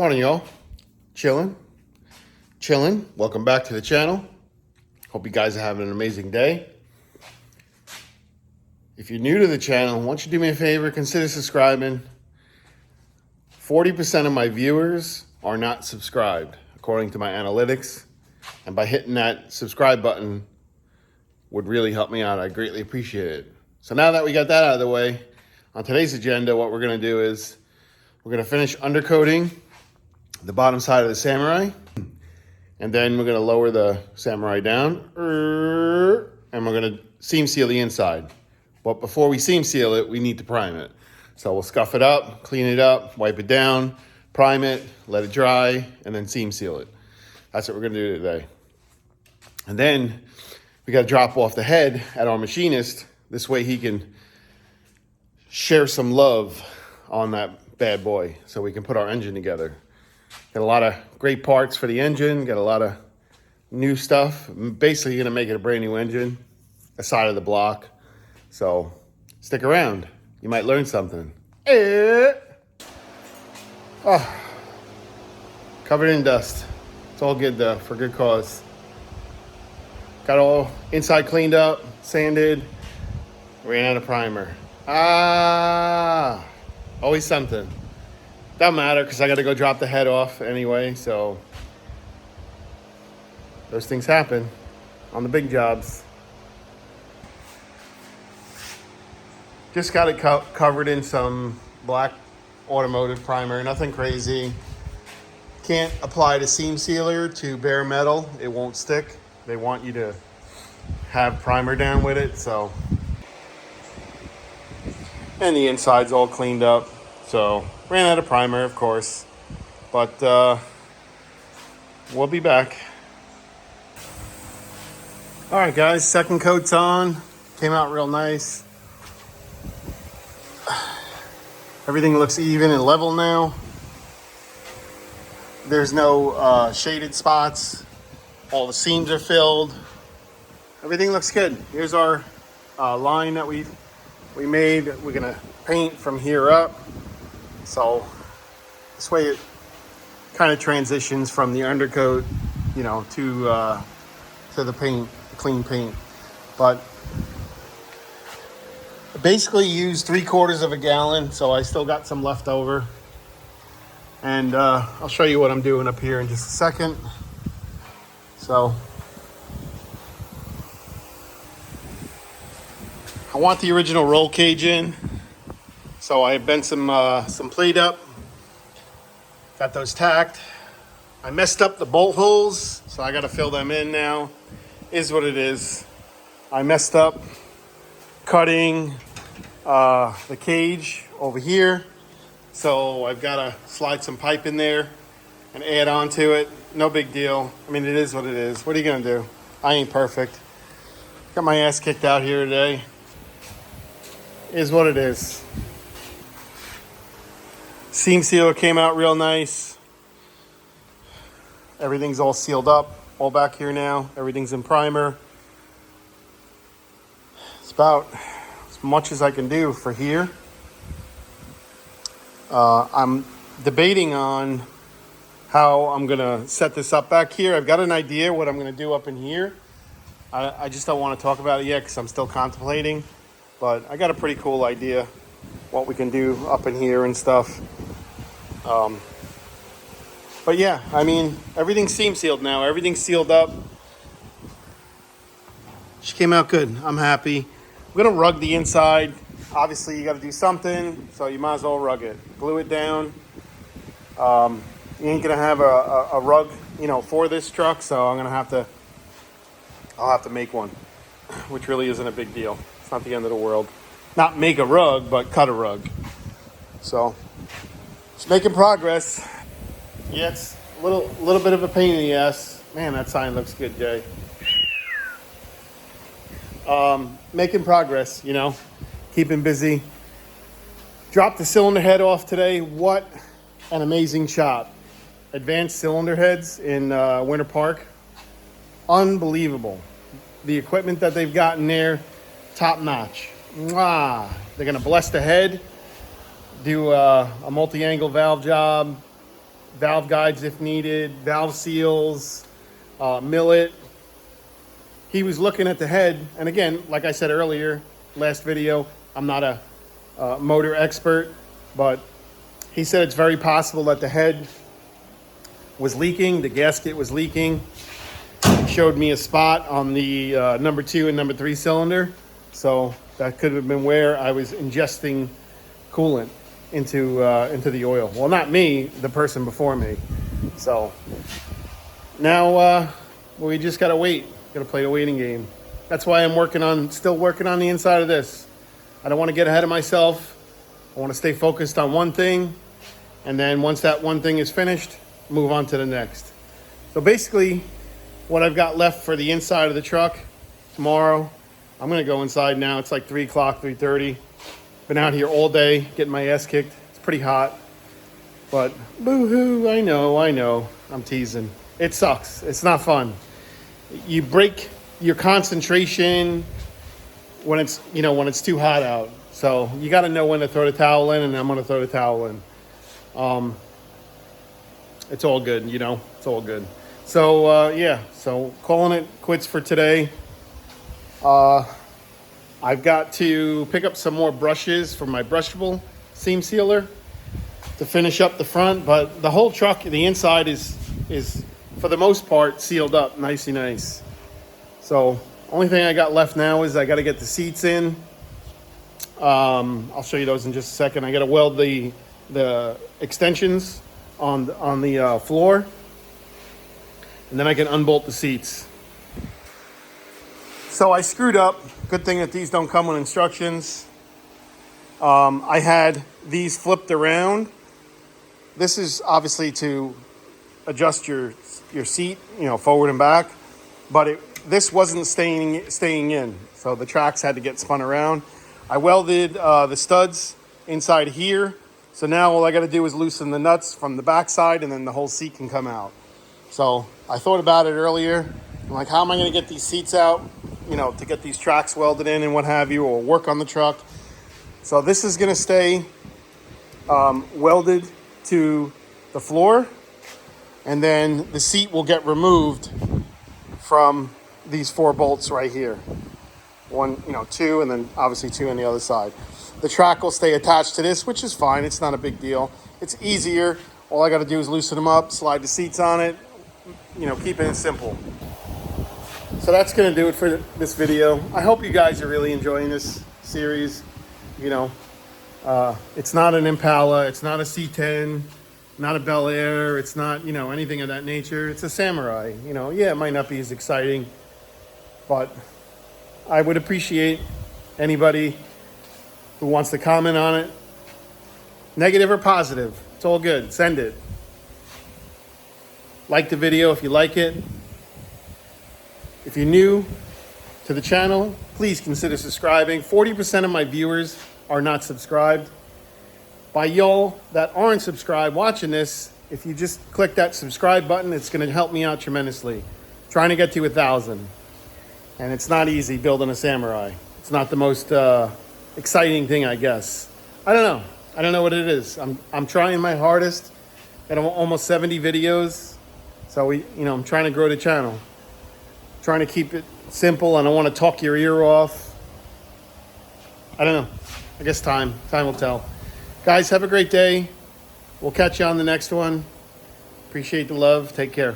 Morning, y'all. Chilling. Welcome back to the channel. Hope you guys are having an amazing day. If you're new to the channel, why don't you do me a favor, consider subscribing. 40% of my viewers are not subscribed, according to my analytics. And by hitting that subscribe button would really help me out. I greatly appreciate it. So now that we got that out of the way, on today's agenda, what we're going to do is we're going to finish undercoating the bottom side of the Samurai, and then we're going to lower the Samurai down, and we're going to seam seal the inside. But before we seam seal it, we need to prime it. So we'll scuff it up, clean it up, wipe it down, prime it, let it dry, and then seam seal it. That's what we're going to do today. And then we got to drop off the head at our machinist. This way he can share some love on that bad boy so we can put our engine together. Got a lot of great parts for the engine, got a lot of new stuff. I'm basically going to make it a brand new engine, a side of the block. So stick around. You might learn something. Oh, covered in dust. It's all good though, for good cause. Got all inside cleaned up, sanded, ran out of primer. Always something. Doesn't matter because I got to go drop the head off anyway, so those things happen on the big jobs. Just got it covered in some black automotive primer, nothing crazy. Can't apply the seam sealer to bare metal, it won't stick. They want you to have primer down with it, so. And the inside's all cleaned up, so ran out of primer, of course, but we'll be back. All right, guys, second coat's on. Came out real nice. Everything looks even and level now. There's no shaded spots. All the seams are filled. Everything looks good. Here's our line that we made. We're gonna paint from here up. So this way it kind of transitions from the undercoat, you know, to the paint, clean paint. But I basically used 3/4 of a gallon, so I still got some left over. And I'll show you what I'm doing up here in just a second. So I want the original roll cage in. So I bent some plate up, got those tacked. I messed up the bolt holes, so I got to fill them in now. Is what it is. I messed up cutting the cage over here, so I've got to slide some pipe in there and add on to it. No big deal. I mean, it is what it is. What are you gonna do? I ain't perfect. Got my ass kicked out here today. Is what it is. Seam sealer came out real nice. Everything's all sealed up, all back here now. Everything's in primer. It's about as much as I can do for here. I'm debating on how I'm gonna set this up back here. I've got an idea what I'm gonna do up in here. I just don't want to talk about it yet because I'm still contemplating. But I got a pretty cool idea what we can do up in here and stuff. But yeah, I mean, everything's seam sealed now. Everything's sealed up. She came out good. I'm happy. We're gonna rug the inside. Obviously, you got to do something, so you might as well rug it. Glue it down. You ain't gonna have a rug, you know, for this truck, so I'll have to make one, which really isn't a big deal. It's not the end of the world. Not make a rug, but cut a rug. So it's making progress. Yeah, it's a little bit of a pain in the ass. Man, that sign looks good, Jay. Making progress, you know, keeping busy. Dropped the cylinder head off today. What an amazing shop. Advanced cylinder heads in Winter Park. Unbelievable. The equipment that they've got in there, top notch. Mwah. They're gonna bless the head, do a multi-angle valve job, valve guides if needed, valve seals, millet. He was looking at the head, and again, like I said earlier, last video, I'm not a motor expert, but he said it's very possible that the head was leaking, the gasket was leaking. He showed me a spot on the number 2 and number 3 cylinder, so that could have been where I was ingesting coolant into the oil. Well, not me, the person before me. So now we just gotta wait. Gotta play the waiting game. That's why I'm still working on the inside of this. I don't want to get ahead of myself. I want to stay focused on one thing, and then once that one thing is finished, move on to the next. So basically, what I've got left for the inside of the truck tomorrow, I'm gonna go inside now. It's like 3 o'clock, 3:30. Been out here all day, getting my ass kicked. It's pretty hot, but boo-hoo, I know. I'm teasing. It sucks. It's not fun. You break your concentration when it's too hot out. So you got to know when to throw the towel in, and I'm going to throw the towel in. It's all good, It's all good. So yeah. So calling it quits for today. I've got to pick up some more brushes for my brushable seam sealer to finish up the front, but the whole truck, the inside is for the most part sealed up nicey nice. So only thing I got left now is I got to get the seats in. I'll show you those in just a second. I got to weld the extensions on the floor, and then I can unbolt the seats. So I screwed up. Good thing that these don't come with instructions. I had these flipped around. This is obviously to adjust your seat, forward and back, but this wasn't staying in, so the tracks had to get spun around. I welded the studs inside here, so now all I got to do is loosen the nuts from the back side, and then the whole seat can come out. So I thought about it earlier. I'm like, how am I going to get these seats out, to get these tracks welded in and what have you, or work on the truck. So this is going to stay welded to the floor, and then the seat will get removed from these 4 bolts right here. 1, 2, and then obviously 2 on the other side. The track will stay attached to this, which is fine. It's not a big deal. It's easier. All I got to do is loosen them up, slide the seats on it, keeping it simple. So that's going to do it for this video. I hope you guys are really enjoying this series. It's not an Impala. It's not a C10. Not a Bel Air. It's not, anything of that nature. It's a Samurai. Yeah, it might not be as exciting, but I would appreciate anybody who wants to comment on it. Negative or positive. It's all good. Send it. Like the video if you like it. If you're new to the channel, please consider subscribing. 40% of my viewers are not subscribed. By y'all that aren't subscribed watching this, if you just click that subscribe button, it's going to help me out tremendously. Trying to get to 1,000. And it's not easy building a Samurai. It's not the most exciting thing, I guess. I don't know. I don't know what it is. I'm trying my hardest. Got almost 70 videos. So I'm trying to grow the channel. Trying to keep it simple. I don't want to talk your ear off. I don't know. I guess time will tell. Guys, have a great day. We'll catch you on the next one. Appreciate the love. Take care.